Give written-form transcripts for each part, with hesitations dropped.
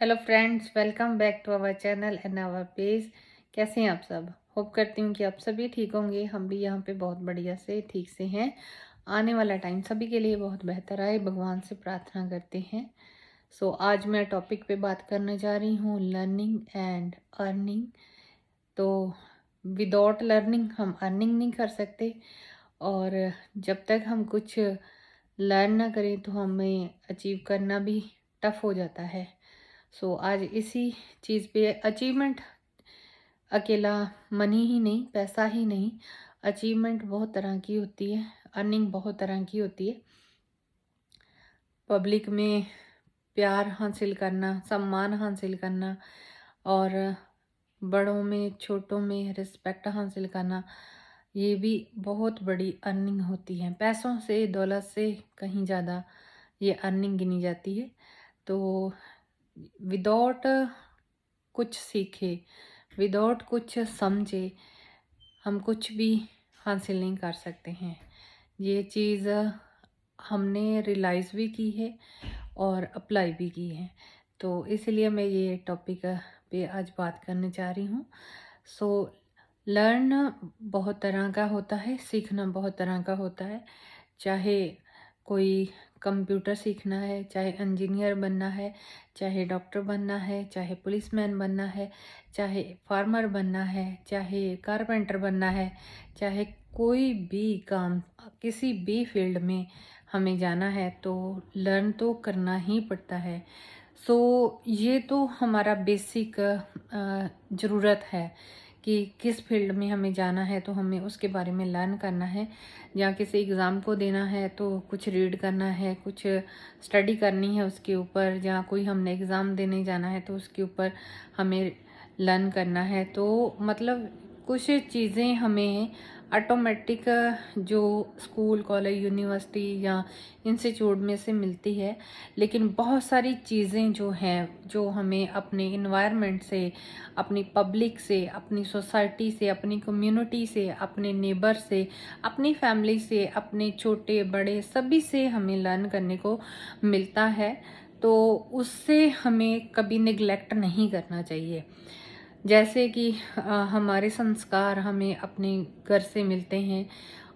Hello friends, welcome back to our channel and our page. कैसे हैं आप सब? होप करती हूँ कि आप सभी ठीक होंगे। हम भी यहाँ पे बहुत बढ़िया से ठीक से हैं। आने वाला टाइम सभी के लिए बहुत बेहतर आए, भगवान से प्रार्थना करते हैं। आज मैं टॉपिक पे बात करने जा रही हूँ, लर्निंग एंड अर्निंग। तो विदाउट लर्निंग हम अर्निंग नहीं कर सकते, और जब तक हम कुछ लर्न ना करें तो हमें अचीव करना भी टफ हो जाता है। आज इसी चीज़ पे अचीवमेंट अकेला मनी ही नहीं, पैसा ही नहीं, अचीवमेंट बहुत तरह की होती है, अर्निंग बहुत तरह की होती है। पब्लिक में प्यार हासिल करना, सम्मान हासिल करना, और बड़ों में छोटों में रिस्पेक्ट हासिल करना, ये भी बहुत बड़ी अर्निंग होती है। पैसों से, दौलत से कहीं ज़्यादा ये अर्निंग गिनी जाती है। तो विदाउट कुछ सीखे, विदाउट कुछ समझे, हम कुछ भी हासिल नहीं कर सकते हैं। ये चीज़ हमने रियलाइज़ भी की है और अप्लाई भी की है। तो इसलिए मैं ये टॉपिक पे आज बात करने जा रही हूँ। लर्न बहुत तरह का होता है, सीखना बहुत तरह का होता है। चाहे कोई कंप्यूटर सीखना है, चाहे इंजीनियर बनना है, चाहे डॉक्टर बनना है, चाहे पुलिसमैन बनना है, चाहे फार्मर बनना है, चाहे कारपेंटर बनना है, चाहे कोई भी काम, किसी भी फील्ड में हमें जाना है तो लर्न तो करना ही पड़ता है। ये तो हमारा बेसिक ज़रूरत है कि किस फील्ड में हमें जाना है तो हमें उसके बारे में लर्न करना है। या किसी एग्ज़ाम को देना है तो कुछ रीड करना है, कुछ स्टडी करनी है उसके ऊपर, या कोई हमने एग्ज़ाम देने जाना है तो उसके ऊपर हमें लर्न करना है। तो मतलब कुछ चीज़ें हमें ऑटोमेटिक जो स्कूल, कॉलेज, यूनिवर्सिटी या इंस्टीट्यूट में से मिलती है, लेकिन बहुत सारी चीज़ें जो हैं, जो हमें अपने इन्वायरमेंट से, अपनी पब्लिक से, अपनी सोसाइटी से, अपनी कम्युनिटी से, अपने नेबर से, अपनी फैमिली से, अपने छोटे बड़े सभी से हमें लर्न करने को मिलता है। तो उससे हमें कभी निगलेक्ट नहीं करना चाहिए। जैसे कि हमारे संस्कार हमें अपने घर से मिलते हैं,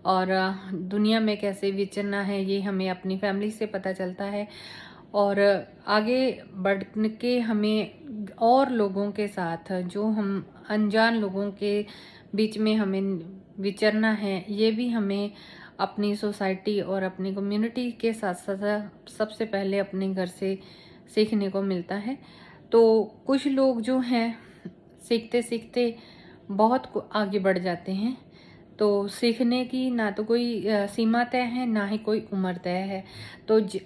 और दुनिया में कैसे विचरना है ये हमें अपनी फैमिली से पता चलता है। और आगे बढ़ के हमें और लोगों के साथ, जो हम अनजान लोगों के बीच में हमें विचरना है, ये भी हमें अपनी सोसाइटी और अपनी कम्युनिटी के साथ साथ सबसे पहले अपने घर से सीखने को मिलता है। तो कुछ लोग जो हैं सीखते सीखते बहुत आगे बढ़ जाते हैं। तो सीखने की ना तो कोई सीमा तय है, ना ही कोई उम्र तय है।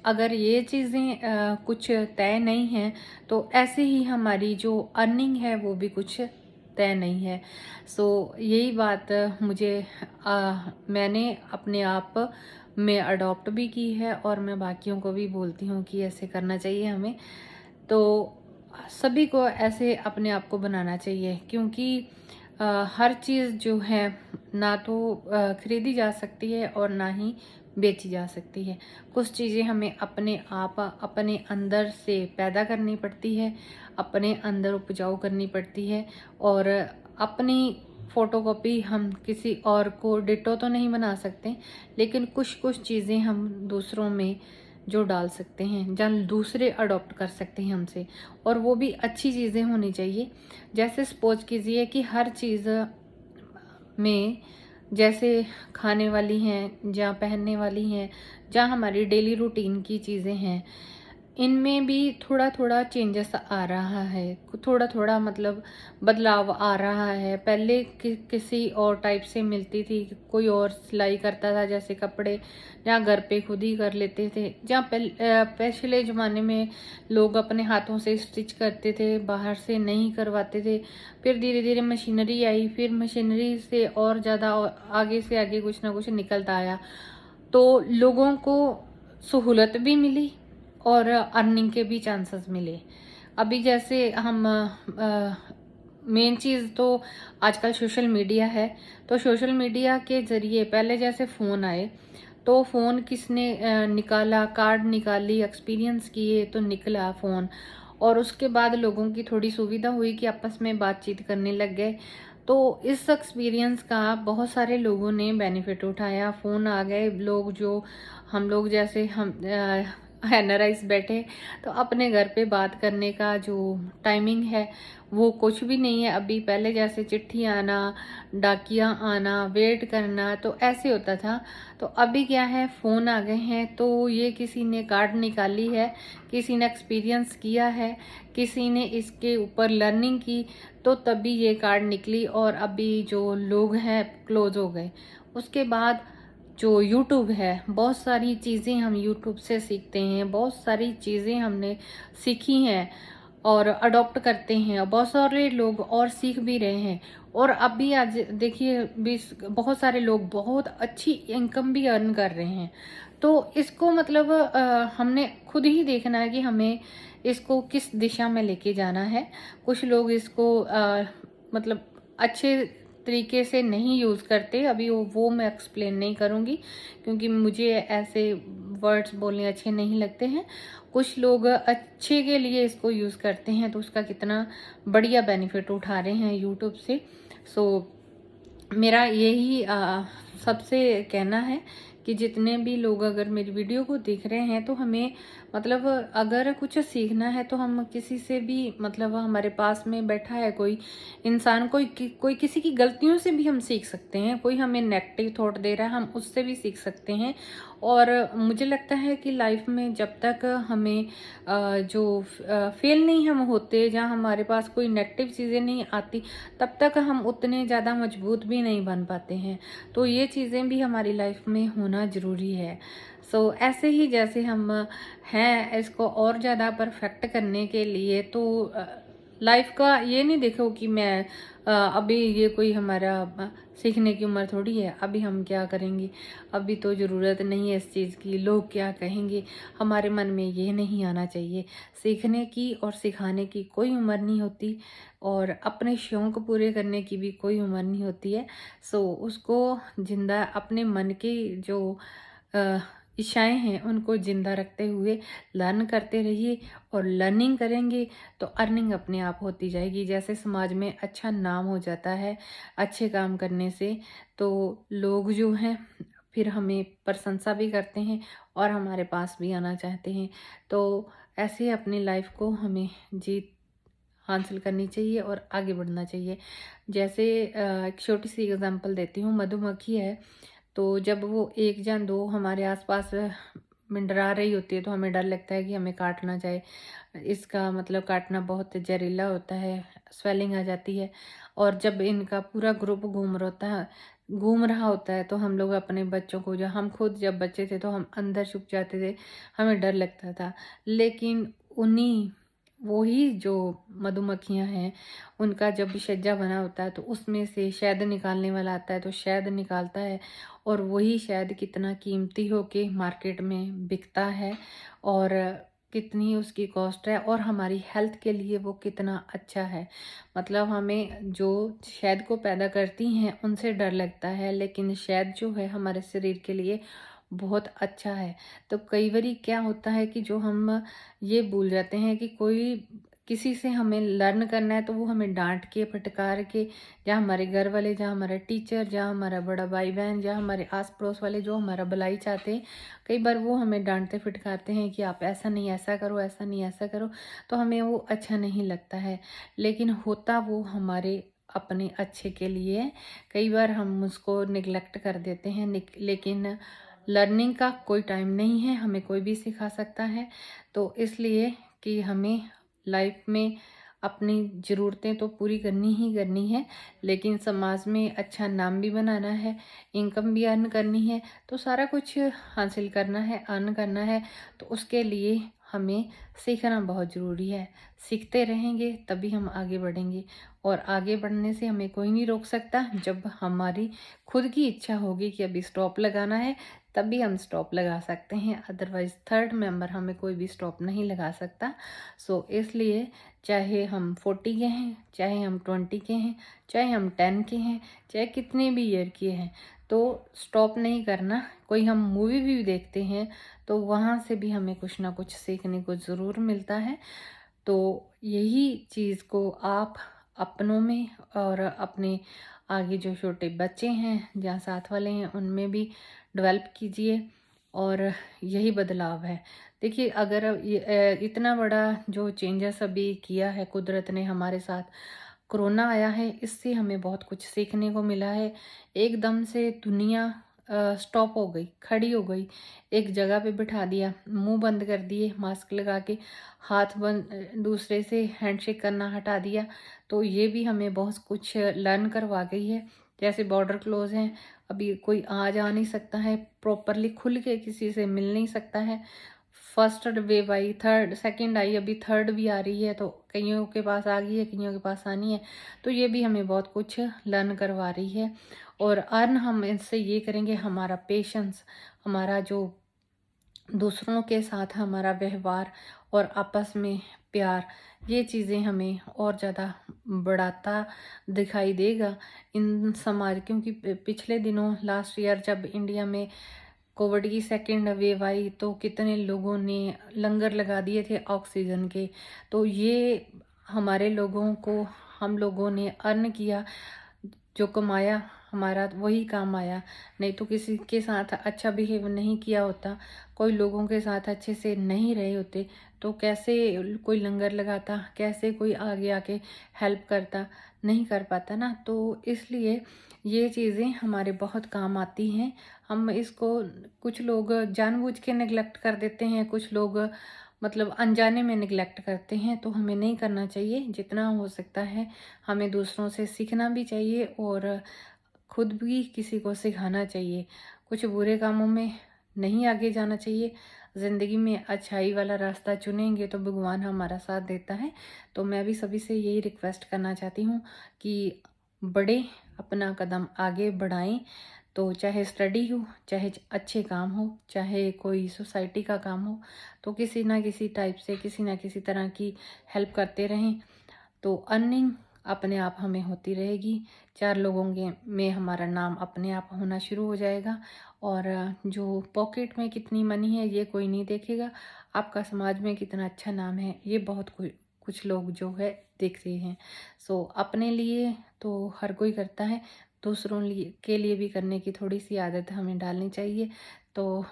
अगर ये चीज़ें कुछ तय नहीं हैं तो ऐसे ही हमारी जो अर्निंग है वो भी कुछ तय नहीं है। यही बात मैंने अपने आप में अडॉप्ट भी की है, और मैं बाकियों को भी बोलती हूँ कि ऐसे करना चाहिए हमें। तो सभी को ऐसे अपने आप को बनाना चाहिए, क्योंकि हर चीज़ जो है ना तो खरीदी जा सकती है और ना ही बेची जा सकती है। कुछ चीज़ें हमें अपने आप, अपने अंदर से पैदा करनी पड़ती है, अपने अंदर उपजाऊ करनी पड़ती है। और अपनी फ़ोटोकॉपी हम किसी और को डिटो तो नहीं बना सकते, लेकिन कुछ कुछ चीज़ें हम दूसरों में जो डाल सकते हैं, जहाँ दूसरे अडॉप्ट कर सकते हैं हमसे, और वो भी अच्छी चीज़ें होनी चाहिए। जैसे सपोज कीजिए कि हर चीज़ में, जैसे खाने वाली हैं, जहाँ पहनने वाली हैं, जहाँ हमारी डेली रूटीन की चीज़ें हैं, इनमें भी थोड़ा थोड़ा चेंजेस आ रहा है, थोड़ा थोड़ा मतलब बदलाव आ रहा है। पहले किसी और टाइप से मिलती थी, कोई और सिलाई करता था, जैसे कपड़े जहाँ घर पे खुद ही कर लेते थे, जहाँ पिछले ज़माने में लोग अपने हाथों से स्टिच करते थे, बाहर से नहीं करवाते थे। फिर धीरे धीरे मशीनरी आई, फिर मशीनरी से और ज़्यादा आगे से आगे कुछ ना कुछ निकलता आया, तो लोगों को सहूलत भी मिली और अर्निंग के भी चांसेस मिले। अभी जैसे हम मेन चीज़ तो आजकल सोशल मीडिया है। तो सोशल मीडिया के ज़रिए पहले जैसे फ़ोन आए, तो फ़ोन किसने निकाला, कार्ड निकाली, एक्सपीरियंस किए तो निकला फ़ोन। और उसके बाद लोगों की थोड़ी सुविधा हुई कि आपस में बातचीत करने लग गए। तो इस एक्सपीरियंस का बहुत सारे लोगों ने बेनिफिट उठाया। फ़ोन आ गए, लोग जो हम लोग जैसे हम एनआरआईज़ बैठे, तो अपने घर पे बात करने का जो टाइमिंग है वो कुछ भी नहीं है अभी। पहले जैसे चिट्ठी आना, डाकिया आना, वेट करना, तो ऐसे होता था। तो अभी क्या है, फ़ोन आ गए हैं, तो ये किसी ने कार्ड निकाली है, किसी ने एक्सपीरियंस किया है, किसी ने इसके ऊपर लर्निंग की, तो तभी ये कार्ड निकली और अभी जो लोग हैं क्लोज हो गए। उसके बाद जो यूट्यूब है, बहुत सारी चीज़ें हम यूट्यूब से सीखते हैं, बहुत सारी चीज़ें हमने सीखी हैं और अडॉप्ट करते हैं। बहुत सारे लोग और सीख भी रहे हैं और अभी आज देखिए बहुत सारे लोग बहुत अच्छी इनकम भी अर्न कर रहे हैं। तो इसको मतलब हमने खुद ही देखना है कि हमें इसको किस दिशा में लेके जाना है। कुछ लोग इसको मतलब अच्छे तरीके से नहीं यूज़ करते। अभी वो मैं एक्सप्लेन नहीं करूँगी क्योंकि मुझे ऐसे वर्ड्स बोलने अच्छे नहीं लगते हैं। कुछ लोग अच्छे के लिए इसको यूज़ करते हैं, तो उसका कितना बढ़िया बेनिफिट उठा रहे हैं यूट्यूब से। सो मेरा यही सबसे कहना है कि जितने भी लोग अगर मेरी वीडियो को देख रहे हैं, तो हमें मतलब अगर कुछ सीखना है तो हम किसी से भी, मतलब हमारे पास में बैठा है कोई इंसान, कोई किसी की गलतियों से भी हम सीख सकते हैं। कोई हमें नेगेटिव थॉट दे रहा है, हम उससे भी सीख सकते हैं। और मुझे लगता है कि लाइफ में जब तक हमें जो फेल नहीं हम होते, जहाँ हमारे पास कोई नेगेटिव चीज़ें नहीं आती, तब तक हम उतने ज़्यादा मजबूत भी नहीं बन पाते हैं। तो ये चीज़ें भी हमारी लाइफ में होना ज़रूरी है। सो ऐसे ही जैसे हम हैं, इसको और ज़्यादा परफेक्ट करने के लिए तो लाइफ का ये नहीं देखो कि मैं अभी ये कोई हमारा सीखने की उम्र थोड़ी है, अभी हम क्या करेंगे, अभी तो ज़रूरत नहीं है इस चीज़ की, लोग क्या कहेंगे। हमारे मन में ये नहीं आना चाहिए। सीखने की और सिखाने की कोई उम्र नहीं होती और अपने शौक़ पूरे करने की भी कोई उम्र नहीं होती है। सो उसको ज़िंदा, अपने मन की जो अ, इच्छाएँ हैं उनको ज़िंदा रखते हुए लर्न करते रहिए और लर्निंग करेंगे तो अर्निंग अपने आप होती जाएगी। जैसे समाज में अच्छा नाम हो जाता है अच्छे काम करने से, तो लोग जो हैं फिर हमें प्रशंसा भी करते हैं और हमारे पास भी आना चाहते हैं। तो ऐसे अपनी लाइफ को हमें जीत हासिल करनी चाहिए और आगे बढ़ना चाहिए। जैसे एक छोटी-सी एग्ज़ाम्पल देती हूँ, मधुमक्खी है, तो जब वो 1 या 2 हमारे आस-पास मंडरा रही होती है, तो हमें डर लगता है कि हमें काट ना जाए। इसका मतलब काटना बहुत ज़हरीला होता है, स्वेलिंग आ जाती है। और जब इनका पूरा ग्रुप घूम रहा होता है, तो हम लोग अपने बच्चों को, जब हम खुद जब बच्चे थे, तो हम अंदर छुप जाते थे, हमें डर लगता था। लेकिन उन्हीं वही जो मधुमक्खियाँ हैं, उनका जब भी छज्जा बना होता है, तो उसमें से शहद निकालने वाला आता है, तो शहद निकालता है और वही शहद कितना कीमती होके मार्केट में बिकता है और कितनी उसकी कॉस्ट है और हमारी हेल्थ के लिए वो कितना अच्छा है। मतलब हमें जो शहद को पैदा करती हैं उनसे डर लगता है, लेकिन शहद जो है हमारे शरीर के लिए बहुत अच्छा है। तो कई बारी क्या होता है कि जो हम ये भूल जाते हैं कि कोई किसी से हमें लर्न करना है, तो वो हमें डाँट के, फटकार के, जहाँ हमारे घर वाले, जहाँ हमारा टीचर, जहाँ हमारा बड़ा भाई-बहन, जहाँ हमारे आस-पड़ोस वाले जो हमारा भलाई चाहते हैं, कई बार वो हमें डाँटते फटकारते हैं कि आप ऐसा नहीं ऐसा करो, ऐसा नहीं ऐसा करो, तो हमें वो अच्छा नहीं लगता है। लेकिन होता वो हमारे अपने अच्छे के लिए है। कई बार हम उसको नेग्लेक्ट कर देते हैं, लेकिन लर्निंग का कोई टाइम नहीं है, हमें कोई भी सिखा सकता है। तो इसलिए कि हमें लाइफ में अपनी ज़रूरतें तो पूरी करनी ही करनी है, लेकिन समाज में अच्छा नाम भी बनाना है, इनकम भी अर्न करनी है, तो सारा कुछ हासिल करना है, अर्न करना है, तो उसके लिए हमें सीखना बहुत ज़रूरी है। सीखते रहेंगे तभी हम आगे बढ़ेंगे और आगे बढ़ने से हमें कोई नहीं रोक सकता। जब हमारी खुद की इच्छा होगी कि अभी स्टॉप लगाना है, तभी हम स्टॉप लगा सकते हैं, अदरवाइज़ थर्ड मेंबर हमें कोई भी स्टॉप नहीं लगा सकता। सो इसलिए चाहे हम 40 के हैं, चाहे हम 20 के हैं, चाहे हम 10 के हैं, चाहे कितने भी ईयर के हैं, तो स्टॉप नहीं करना। कोई हम मूवी भी देखते हैं, तो वहाँ से भी हमें कुछ ना कुछ सीखने को ज़रूर मिलता है। तो यही चीज़ को आप अपनों में और अपने आगे जो छोटे बच्चे हैं या साथ वाले हैं उनमें भी डेवलप कीजिए, और यही बदलाव है। देखिए, अगर इतना बड़ा जो चेंजेस अभी किया है कुदरत ने हमारे साथ, कोरोना आया है, इससे हमें बहुत कुछ सीखने को मिला है। एकदम से दुनिया स्टॉप हो गई, खड़ी हो गई, एक जगह पे बिठा दिया, मुंह बंद कर दिए, मास्क लगा के हाथ बंद, दूसरे से हैंडशेक करना हटा दिया। तो ये भी हमें बहुत कुछ लर्न करवा गई है। जैसे बॉर्डर क्लोज हैं, अभी कोई आ जा नहीं सकता है, प्रॉपरली खुल के किसी से मिल नहीं सकता है। फर्स्ट वेव आई, थर्ड, सेकंड आई, अभी थर्ड भी आ रही है, तो कईयों के पास आ गई है, कईयों के पास आनी है। तो ये भी हमें बहुत कुछ लर्न करवा रही है। और अर्न हम इससे ये करेंगे, हमारा पेशेंस, हमारा जो दूसरों के साथ हमारा व्यवहार और आपस में प्यार, ये चीज़ें हमें और ज़्यादा बढ़ाता दिखाई देगा इन समाज, क्योंकि पिछले दिनों लास्ट ईयर जब इंडिया में कोविड की सेकेंड वेव आई, तो कितने लोगों ने लंगर लगा दिए थे ऑक्सीजन के। तो ये हमारे लोगों को, हम लोगों ने अर्न किया, जो कमाया हमारा वही काम आया। नहीं तो किसी के साथ अच्छा बिहेव नहीं किया होता, कोई लोगों के साथ अच्छे से नहीं रहे होते, तो कैसे कोई लंगर लगाता, कैसे कोई आगे आके हेल्प करता, नहीं कर पाता ना। तो इसलिए ये चीज़ें हमारे बहुत काम आती हैं। हम इसको, कुछ लोग जानबूझ के नेग्लेक्ट कर देते हैं, कुछ लोग मतलब अनजाने में नेग्लेक्ट करते हैं, तो हमें नहीं करना चाहिए। जितना हो सकता है हमें दूसरों से सीखना भी चाहिए और खुद भी किसी को सिखाना चाहिए। कुछ बुरे कामों में नहीं आगे जाना चाहिए। ज़िंदगी में अच्छाई वाला रास्ता चुनेंगे तो भगवान हमारा साथ देता है। तो मैं भी सभी से यही रिक्वेस्ट करना चाहती हूँ कि बढ़े, अपना कदम आगे बढ़ाएं। तो चाहे स्टडी हो, चाहे अच्छे काम हो, चाहे कोई सोसाइटी का काम हो, तो किसी ना किसी टाइप से, किसी ना किसी तरह की हेल्प करते रहें। तो अर्निंग अपने आप हमें होती रहेगी, 4 लोगों के में हमारा नाम अपने आप होना शुरू हो जाएगा। और जो पॉकेट में कितनी मनी है ये कोई नहीं देखेगा, आपका समाज में कितना अच्छा नाम है ये बहुत कुछ लोग जो है देख रहे हैं। सो अपने लिए तो हर कोई करता है, दूसरों के लिए भी करने की थोड़ी सी आदत हमें डालनी चाहिए, तो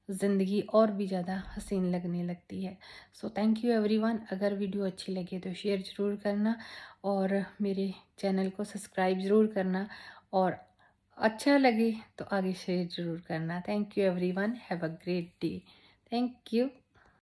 ज़िंदगी और भी ज़्यादा हसीन लगने लगती है। So thank you everyone. अगर वीडियो अच्छी लगे तो शेयर ज़रूर करना और मेरे चैनल को सब्सक्राइब ज़रूर करना, और अच्छा लगे तो आगे शेयर ज़रूर करना। Thank you everyone. Have a great day. Thank you.